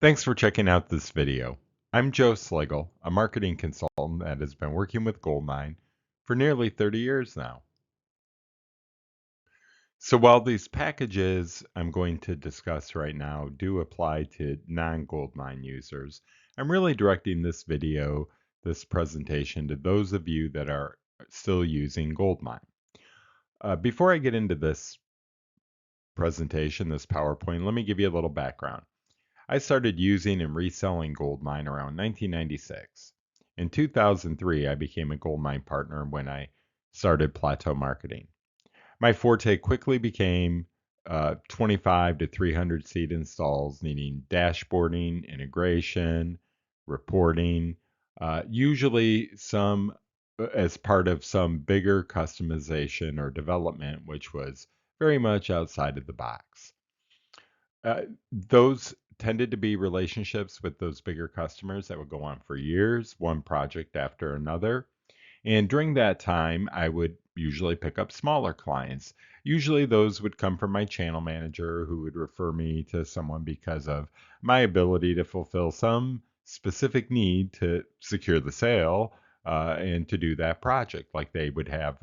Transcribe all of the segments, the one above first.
Thanks for checking out this video. I'm Joe Sligel, a marketing consultant that has been working with GoldMine for nearly 30 years now. So while these packages I'm going to discuss right now do apply to non-GoldMine users, I'm really directing this video, this presentation, to those of you that are still using GoldMine. Before I get into this presentation, this PowerPoint, let me give you a little background. I started using and reselling GoldMine around 1996. In 2003, I became a GoldMine partner when I started Plateau Marketing. My forte quickly became 25 to 300 seat installs needing dashboarding, integration, reporting, usually some as part of some bigger customization or development, which was very much outside of the box. Those tended to be relationships with those bigger customers that would go on for years, one project after another. And during that time, I would usually pick up smaller clients. Usually, those would come from my channel manager who would refer me to someone because of my ability to fulfill some specific need to secure the sale and to do that project. Like they would have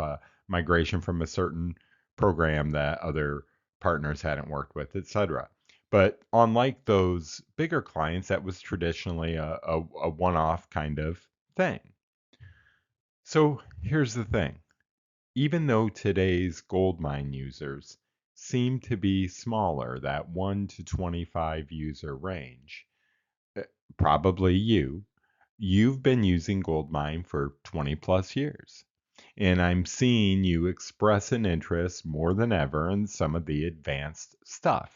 migration from a certain program that other partners hadn't worked with, etc. But unlike those bigger clients, that was traditionally a one off kind of thing. So here's the thing. Even though today's GoldMine users seem to be smaller, that 1 to 25 user range, uh, probably you've been using GoldMine for 20 plus years. And I'm seeing you express an interest more than ever in some of the advanced stuff,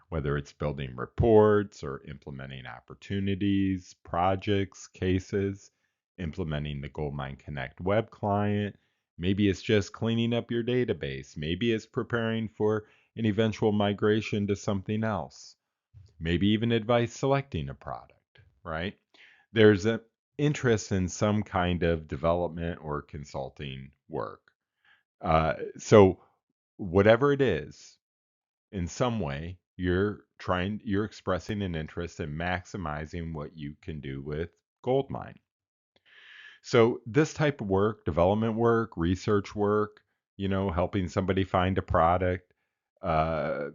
whether it's building reports or implementing opportunities, projects, cases, implementing the GoldMine Connect web client. Maybe it's just cleaning up your database. Maybe it's preparing for an eventual migration to something else. Maybe even advice selecting a product, right? There's an interest in some kind of development or consulting work. So whatever it is, in some way, you're expressing an interest in maximizing what you can do with Goldmine. So this type of work, development work, research work, helping somebody find a product,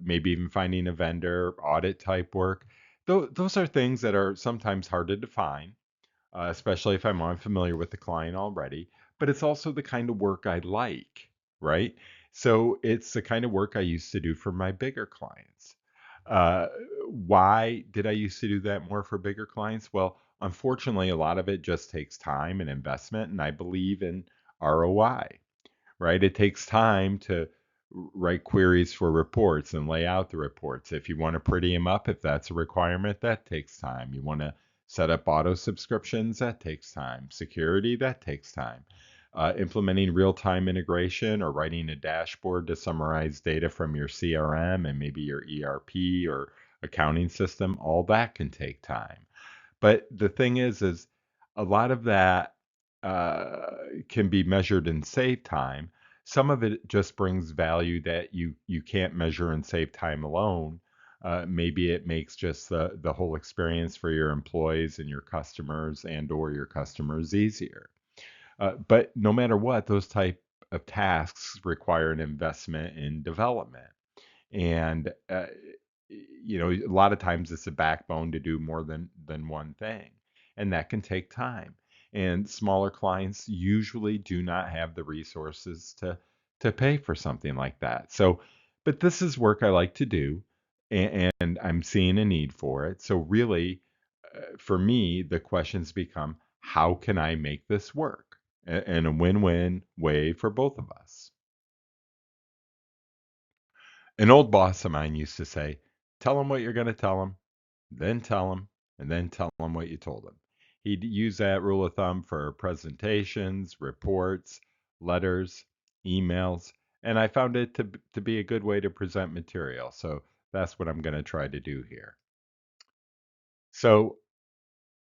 maybe even finding a vendor, audit type work, those are things that are sometimes hard to define, especially if I'm unfamiliar with the client already. But it's also the kind of work I like, right? So it's the kind of work I used to do for my bigger clients. Uh, why did I used to do that more for bigger clients? Well, unfortunately, a lot of it just takes time and investment, and I believe in ROI, right? It takes time to write queries for reports and lay out the reports. If you want to pretty them up, if that's a requirement, that takes time. You want to set up auto subscriptions, that takes time. Security, that takes time. Implementing real-time integration or writing a dashboard to summarize data from your CRM and maybe your ERP or accounting system, all that can take time. But the thing is a lot of that can be measured in save time. Some of it just brings value that you can't measure in save time alone. Maybe it makes just the whole experience for your employees and your customers and or your customers easier. But no matter what, those type of tasks require an investment in development. And a lot of times it's a backbone to do more than one thing, and that can take time. And smaller clients usually do not have the resources to pay for something like that. So, but this is work I like to do, and I'm seeing a need for it. So really, for me, the questions become, how can I make this work in a win-win way for both of us? An old boss of mine used to say, tell them what you're going to tell them, then tell them, and then tell them what you told them. He'd use that rule of thumb for presentations, reports, letters, emails, and I found it to be a good way to present material. So that's what I'm going to try to do here. So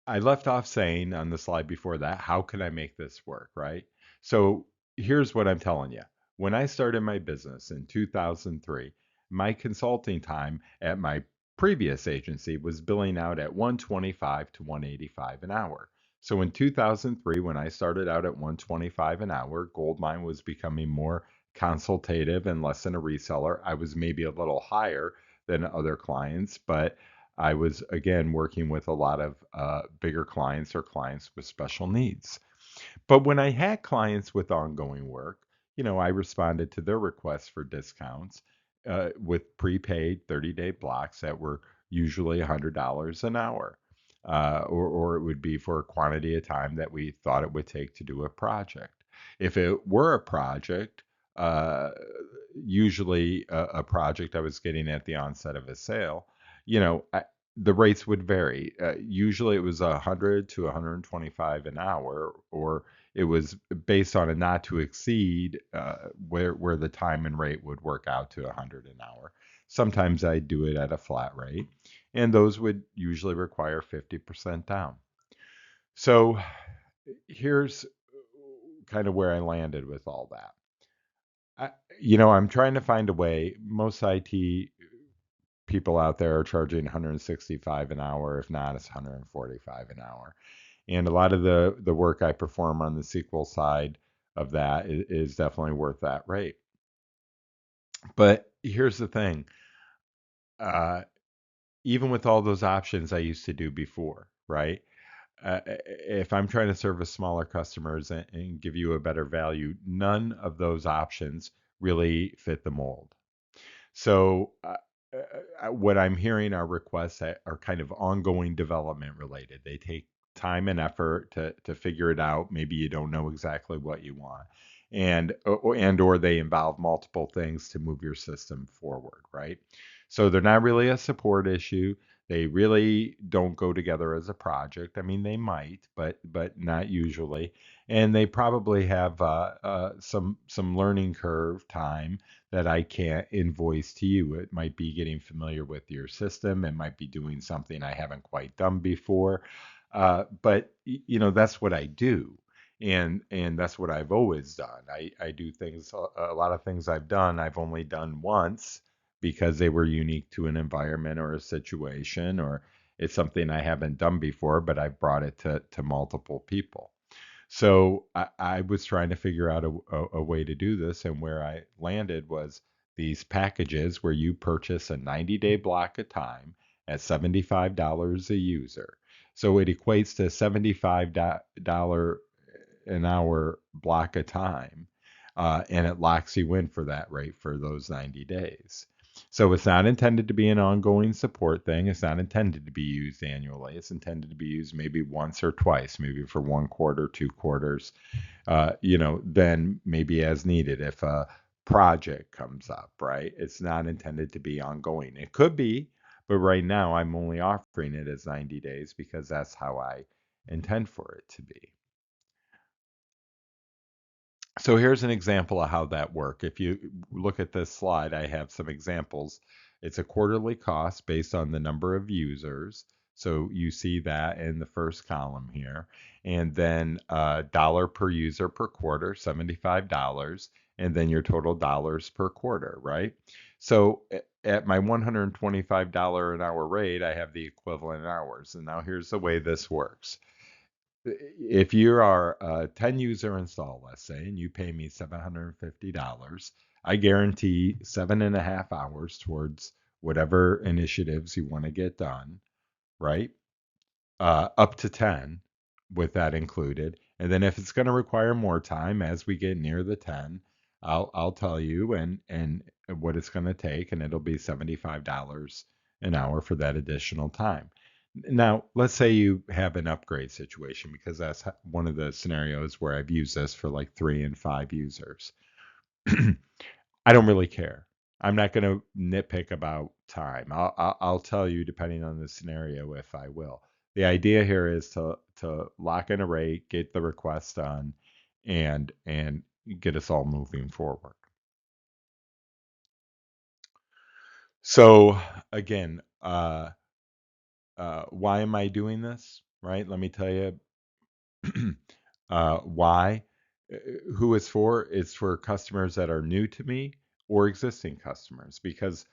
I left off saying on the slide before that, how can I make this work, right? So here's what I'm telling you. When I started my business in 2003, my consulting time at my previous agency was billing out at 125 to 185 an hour. So in 2003, when I started out at 125 an hour, GoldMine was becoming more consultative and less than a reseller. I was maybe a little higher than other clients, but I was again working with a lot of bigger clients or clients with special needs. But when I had clients with ongoing work, I responded to their requests for discounts with prepaid 30-day blocks that were usually $100 an hour. Or it would be for a quantity of time that we thought it would take to do a project. If it were a project, uh, usually a project I was getting at the onset of a sale, you know, I, the rates would vary. Usually it was 100 to 125 an hour, or it was based on a not to exceed where the time and rate would work out to 100 an hour. Sometimes I do it at a flat rate, and those would usually require 50% down. So here's kind of where I landed with all that. I, I'm trying to find a way. Most IT people out there are charging 165 an hour. If not, it's 145 an hour. And a lot of the work I perform on the SQL side of that is definitely worth that rate. But here's the thing. Uh, Even with all those options I used to do before, right? If I'm trying to service smaller customers and give you a better value, none of those options really fit the mold. So, what I'm hearing are requests that are kind of ongoing development related. They take time and effort to figure it out. Maybe you don't know exactly what you want, and or they involve multiple things to move your system forward, right? So they're not really a support issue. They really don't go together as a project. I mean, they might, but not usually. And they probably have some learning curve time that I can't invoice to you. It might be getting familiar with your system. It might be doing something I haven't quite done before. But that's what I do. And that's what I've always done. I do things, a lot of things I've done, I've only done once because they were unique to an environment or a situation, or it's something I haven't done before, but I've brought it to multiple people. So I was trying to figure out a way to do this, and where I landed was these packages where you purchase a 90-day block of time at $75 a user. So it equates to $75 an hour block of time, and it locks you in for that rate for those 90 days. So it's not intended to be an ongoing support thing. It's not intended to be used annually. It's intended to be used maybe once or twice, maybe for 1 quarter, 2 quarters, then maybe as needed if a project comes up, right? It's not intended to be ongoing. It could be, but right now I'm only offering it as 90 days because that's how I intend for it to be. So here's an example of how that works. If you look at this slide, I have some examples. It's a quarterly cost based on the number of users. So you see that in the first column here. And then dollar per user per quarter, $75, and then your total dollars per quarter, right? So at my $125 an hour rate, I have the equivalent hours. And now here's the way this works. If you are a 10 user install, let's say, and you pay me $750, I guarantee 7.5 hours towards whatever initiatives you want to get done, right? Up to 10 with that included. And then if it's going to require more time as we get near the 10, I'll tell you and what it's going to take, and it'll be $75 an hour for that additional time. Now, let's say you have an upgrade situation, because that's one of the scenarios where I've used this for like 3 and 5 users. I don't really care. I'm not going to nitpick about time. I'll tell you depending on the scenario if I will. The idea here is to lock in a rate, get the request done, and get us all moving forward. So again, why am I doing this? Right? Let me tell you why. Uh, Who it's for? It's for customers that are new to me or existing customers, because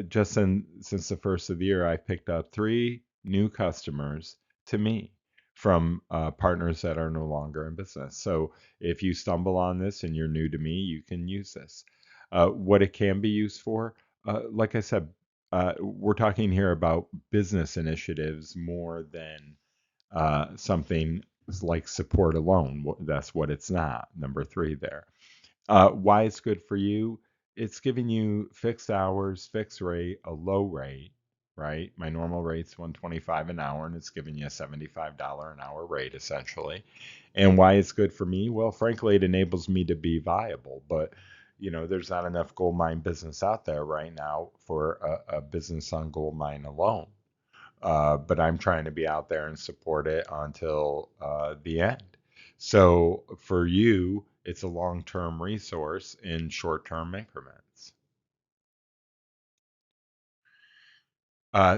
just since the first of the year, I picked up 3 new customers to me from partners that are no longer in business. So if you stumble on this and you're new to me, you can use this. What it can be used for, like I said, we're talking here about business initiatives more than something like support alone. That's what it's not. Number 3 there. Why it's good for you? It's giving you fixed hours, fixed rate, a low rate, right? My normal rate's 125 an hour, and it's giving you a $75 an hour rate essentially. And why it's good for me? Well, frankly, it enables me to be viable, but there's not enough gold mine business out there right now for a business on gold mine alone. But I'm trying to be out there and support it until the end. So for you, it's a long-term resource in short-term increments.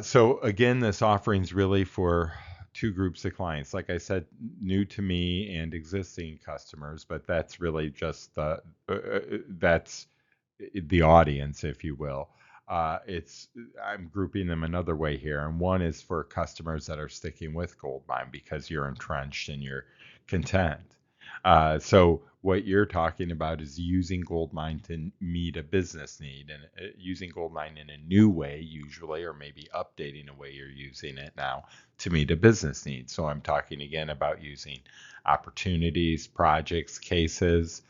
So again, this offering is really for 2 groups of clients. Like I said, new to me and existing customers, but that's really just that's the audience, if you will. It's I'm grouping them another way here, and one is for customers that are sticking with GoldMine because you're entrenched and you're content. So what you're talking about is using GoldMine to meet a business need, and using GoldMine in a new way, usually, or maybe updating the way you're using it now to meet a business need. So I'm talking again about using opportunities, projects, cases,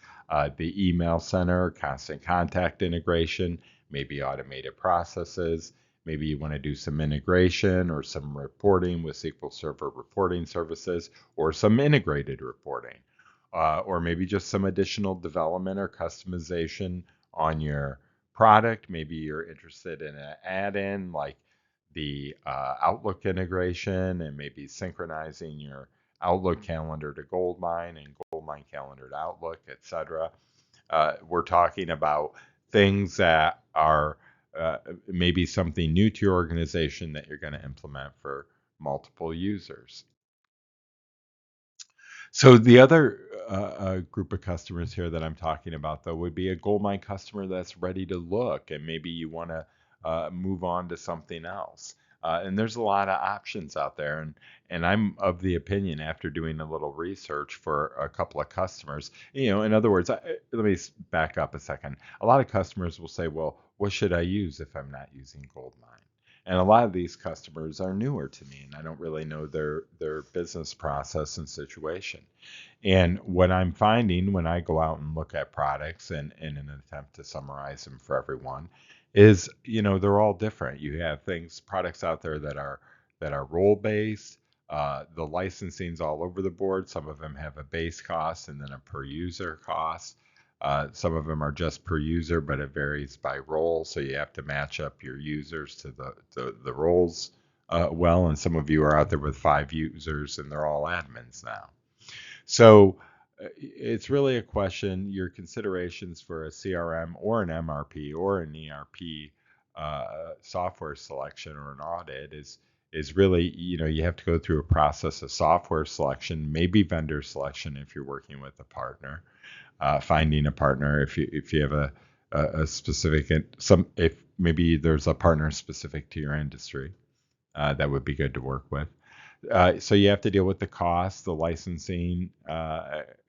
the email center, constant contact integration, maybe automated processes. Maybe you want to do some integration or some reporting with SQL Server reporting services or some integrated reporting. Or maybe just some additional development or customization on your product. Maybe you're interested in an add-in like the Outlook integration and maybe synchronizing your Outlook calendar to GoldMine and GoldMine calendar to Outlook, etc. We're talking about things that are maybe something new to your organization that you're going to implement for multiple users. So the other group of customers here that I'm talking about, though, would be a GoldMine customer that's ready to look, and maybe you want to move on to something else. And there's a lot of options out there, and I'm of the opinion after doing a little research for a couple of customers, in other words, let me back up a second. A lot of customers will say, well, what should I use if I'm not using GoldMine? And a lot of these customers are newer to me, and I don't really know their business process and situation. And what I'm finding when I go out and look at products and in an attempt to summarize them for everyone is, they're all different. You have products out there that are role based. The licensing's all over the board. Some of them have a base cost and then a per user cost. Some of them are just per user, but it varies by role, so you have to match up your users to the roles well. And some of you are out there with 5 users, and they're all admins now. So it's really a question. Your considerations for a CRM or an MRP or an ERP software selection or an audit is really, you have to go through a process of software selection, maybe vendor selection if you're working with a partner, finding a partner if you have a specific if maybe there's a partner specific to your industry, that would be good to work with. So you have to deal with the cost, the licensing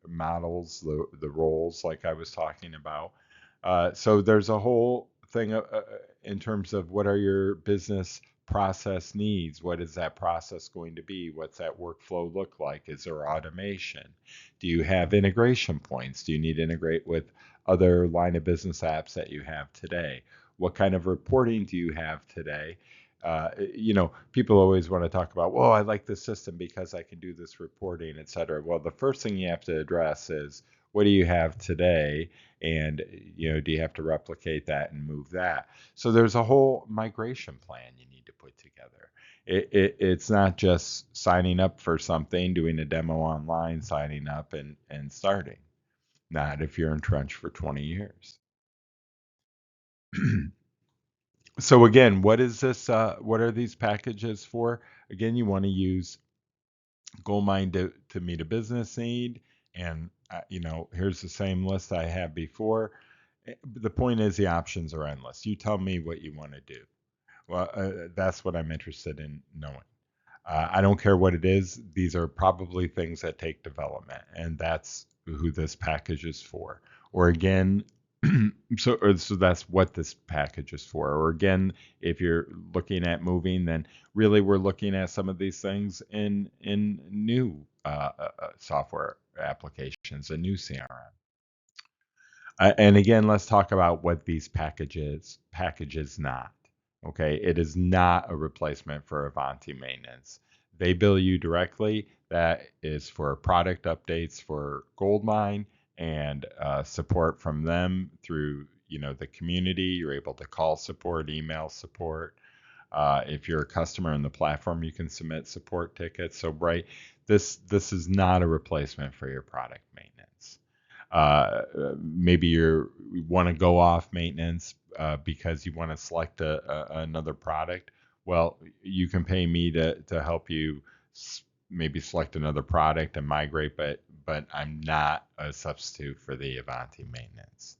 models, the roles like I was talking about. So there's a whole thing in terms of what are your business process needs? What is that process going to be? What's that workflow look like? Is there automation? Do you have integration points? Do you need to integrate with other line of business apps that you have today? What kind of reporting do you have today? People always want to talk about, well, I like this system because I can do this reporting, et cetera. Well, the first thing you have to address is what do you have today? And, do you have to replicate that and move that? So there's a whole migration plan you need to put together. It's not just signing up for something, doing a demo online, signing up and starting. Not if you're entrenched for 20 years. So again, what is this? What are these packages for? Again, you want to use GoldMine to meet a business need, and here's the same list I had before. The point is the options are endless. You tell me what you want to do. Well, that's what I'm interested in knowing. I don't care what it is. These are probably things that take development, and that's who this package is for. Or again, so that's what this package is for. Or again, if you're looking at moving, then really we're looking at some of these things in new software applications, a new CRM. And again, let's talk about what these packages not. Okay, it is not a replacement for Avanti maintenance. They bill you directly. That is for product updates for GoldMine and support from them through the community. You're able to call support, email support. If you're a customer in the platform, you can submit support tickets. So, right, this is not a replacement for your product maintenance. Maybe you want to go off maintenance because you want to select another product. Well, you can pay me to help you maybe select another product and migrate, but I'm not a substitute for the Avanti maintenance.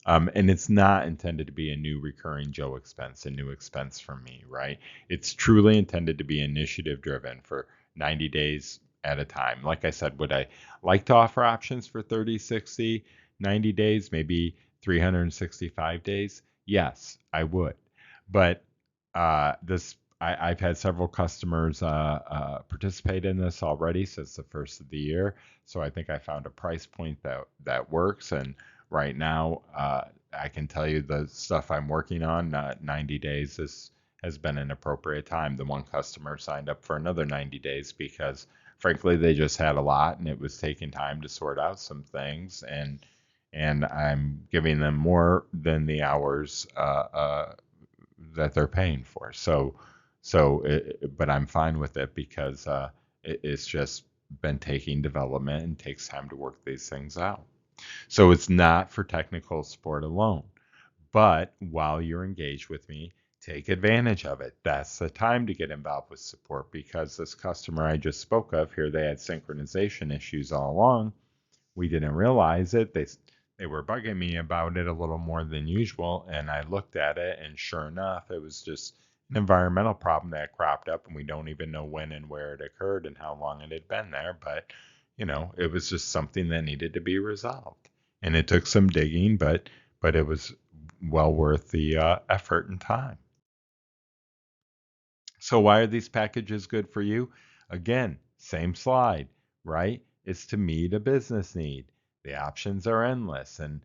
And it's not intended to be a new recurring Joe expense, a new expense for me, right? It's truly intended to be initiative driven for 90 days at a time. Like I said, would I like to offer options for 30, 60, 90 days, maybe 365 days? Yes, I would. But I've had several customers participate in this already since the first of the year. So I think I found a price point that works. And right now, I can tell you the stuff I'm working on, 90 days has been an appropriate time. The one customer signed up for another 90 days because, frankly, they just had a lot and it was taking time to sort out some things. And I'm giving them more than the hours that they're paying for. But I'm fine with it because it's just been taking development and takes time to work these things out. So it's not for technical support alone. But while you're engaged with me, take advantage of it. That's the time to get involved with support because this customer I just spoke of here, they had synchronization issues all along. We didn't realize it. They were bugging me about it a little more than usual, and I looked at it, and sure enough, it was just an environmental problem that cropped up, and we don't even know when and where it occurred and how long it had been there. But it was just something that needed to be resolved, and it took some digging, but it was well worth the effort and time. So why are these packages good for you? Again, same slide, right? It's to meet a business need. The options are endless, and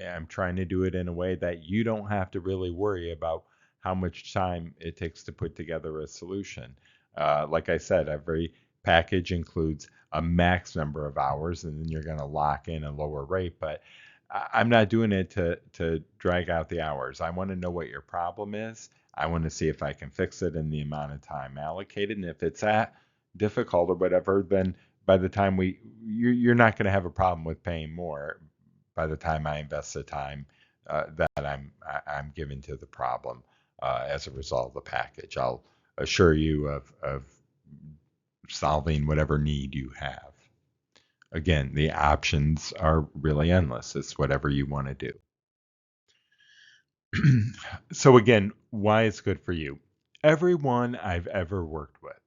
I'm trying to do it in a way that you don't have to really worry about how much time it takes to put together a solution. Like I said, every package includes a max number of hours, and then you're going to lock in a lower rate. But I'm not doing it to drag out the hours. I want to know what your problem is. I want to see if I can fix it in the amount of time allocated. And if it's that difficult or whatever, then by the time you're not going to have a problem with paying more by the time I invest the time that I'm giving to the problem as a result of the package. I'll assure you of solving whatever need you have. Again, the options are really endless. It's whatever you want to do. So again, why it's good for you. Everyone I've ever worked with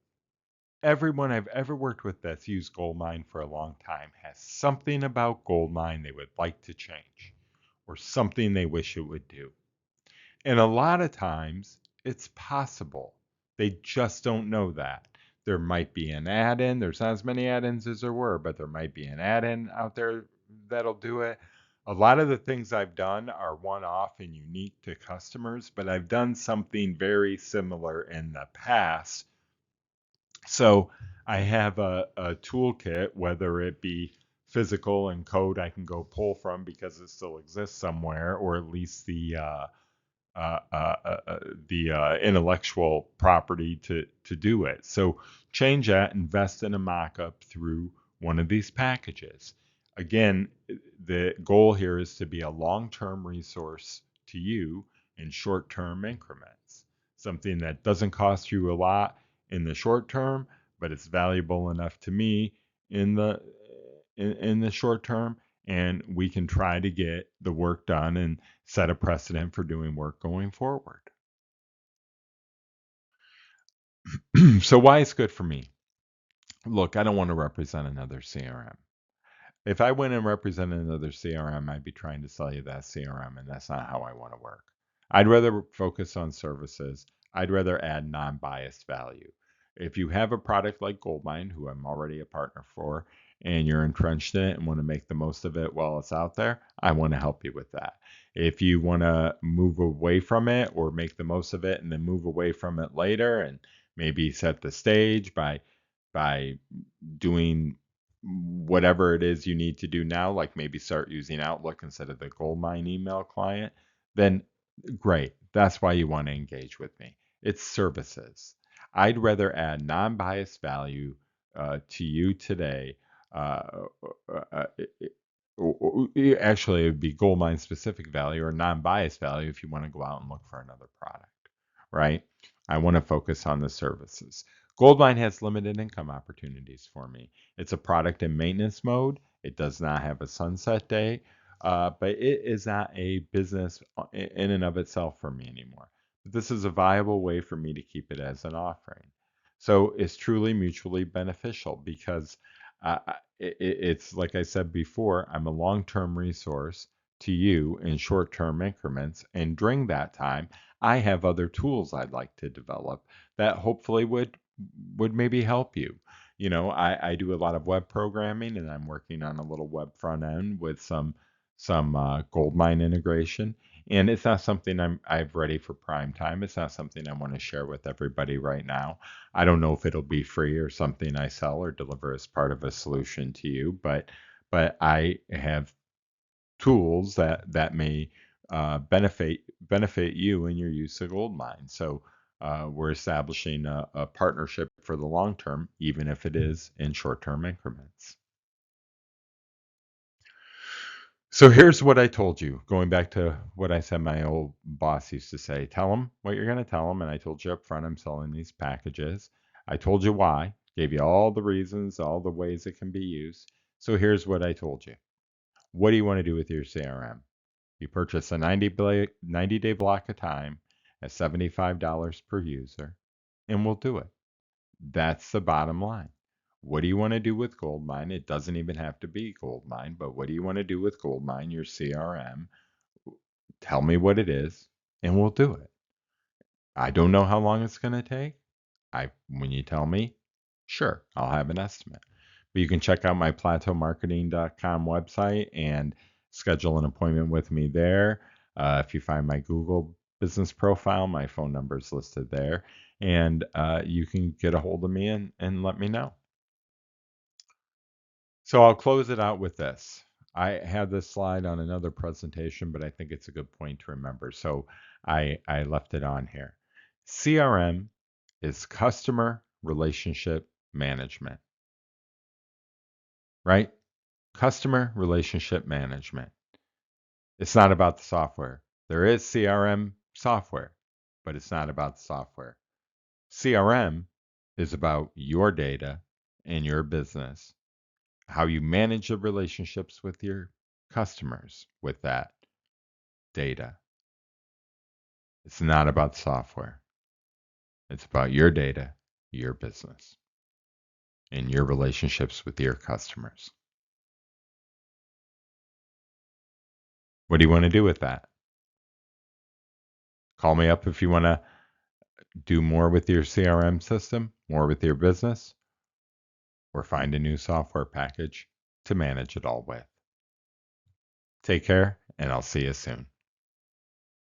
that's used GoldMine for a long time has something about GoldMine they would like to change or something they wish it would do. And a lot of times it's possible. They just don't know that. There might be an add-in. There's not as many add-ins as there were, but there might be an add-in out there that'll do it. A lot of the things I've done are one-off and unique to customers, but I've done something very similar in the past. So I have a toolkit, whether it be physical and code I can go pull from because it still exists somewhere, or at least uh, uh, uh, the intellectual property to do it. So change that, invest in a mockup through one of these packages. Again, the goal here is to be a long-term resource to you in short-term increments. Something that doesn't cost you a lot in the short term, but it's valuable enough to me in the short term, and we can try to get the work done and set a precedent for doing work going forward. So why it's good for me? Look, I don't want to represent another CRM. If I went and represented another CRM, I'd be trying to sell you that CRM, and that's not how I want to work. I'd rather focus on services. I'd rather add non-biased value. If you have a product like GoldMine, who I'm already a partner for, and you're entrenched in it and want to make the most of it while it's out there, I want to help you with that. If you want to move away from it or make the most of it and then move away from it later and maybe set the stage by doing whatever it is you need to do now, like maybe start using Outlook instead of the GoldMine email client, then great. That's why you want to engage with me. It's services. I'd rather add non biased value to you today. Uh, uh, Actually, it would be GoldMine specific value or non biased value if you want to go out and look for another product, right? I want to focus on the services. Goldmine has limited income opportunities for me. It's a product in maintenance mode. It does not have a sunset day, but it is not a business in and of itself for me anymore. But this is a viable way for me to keep it as an offering. So it's truly mutually beneficial because it's like I said before, I'm a long term resource to you in short term increments. And during that time, I have other tools I'd like to develop that hopefully would maybe help you. You know, I do a lot of web programming and I'm working on a little web front end with some Goldmine integration. And it's not something I've ready for prime time. It's not something I want to share with everybody right now. I don't know if it'll be free or something I sell or deliver as part of a solution to you, but I have tools that may benefit you in your use of Goldmine. So we're establishing a partnership for the long term, even if it is in short term increments. So here's what I told you, going back to what I said my old boss used to say, tell them what you're going to tell them. And I told you up front, I'm selling these packages. I told you why, gave you all the reasons, all the ways it can be used. So here's what I told you. What do you want to do with your CRM? You purchase a 90-day block of time at $75 per user, and we'll do it. That's the bottom line. What do you want to do with GoldMine? It doesn't even have to be GoldMine, but what do you want to do with GoldMine, your CRM? Tell me what it is, and we'll do it. I don't know how long it's going to take. When you tell me, sure, I'll have an estimate. But you can check out my plateaumarketing.com website and schedule an appointment with me there. If you find my Google business profile, my phone number is listed there, and you can get a hold of me and let me know. So I'll close it out with this. I had this slide on another presentation, but I think it's a good point to remember. So I left it on here. CRM is customer relationship management, right? Customer relationship management. It's not about the software. There is CRM software, but it's not about the software. CRM is about your data and your business, how you manage the relationships with your customers with that data. It's not about software. It's about your data, your business, and your relationships with your customers. What do you want to do with that? Call me up if you want to do more with your CRM system, more with your business, or find a new software package to manage it all with. Take care, and I'll see you soon.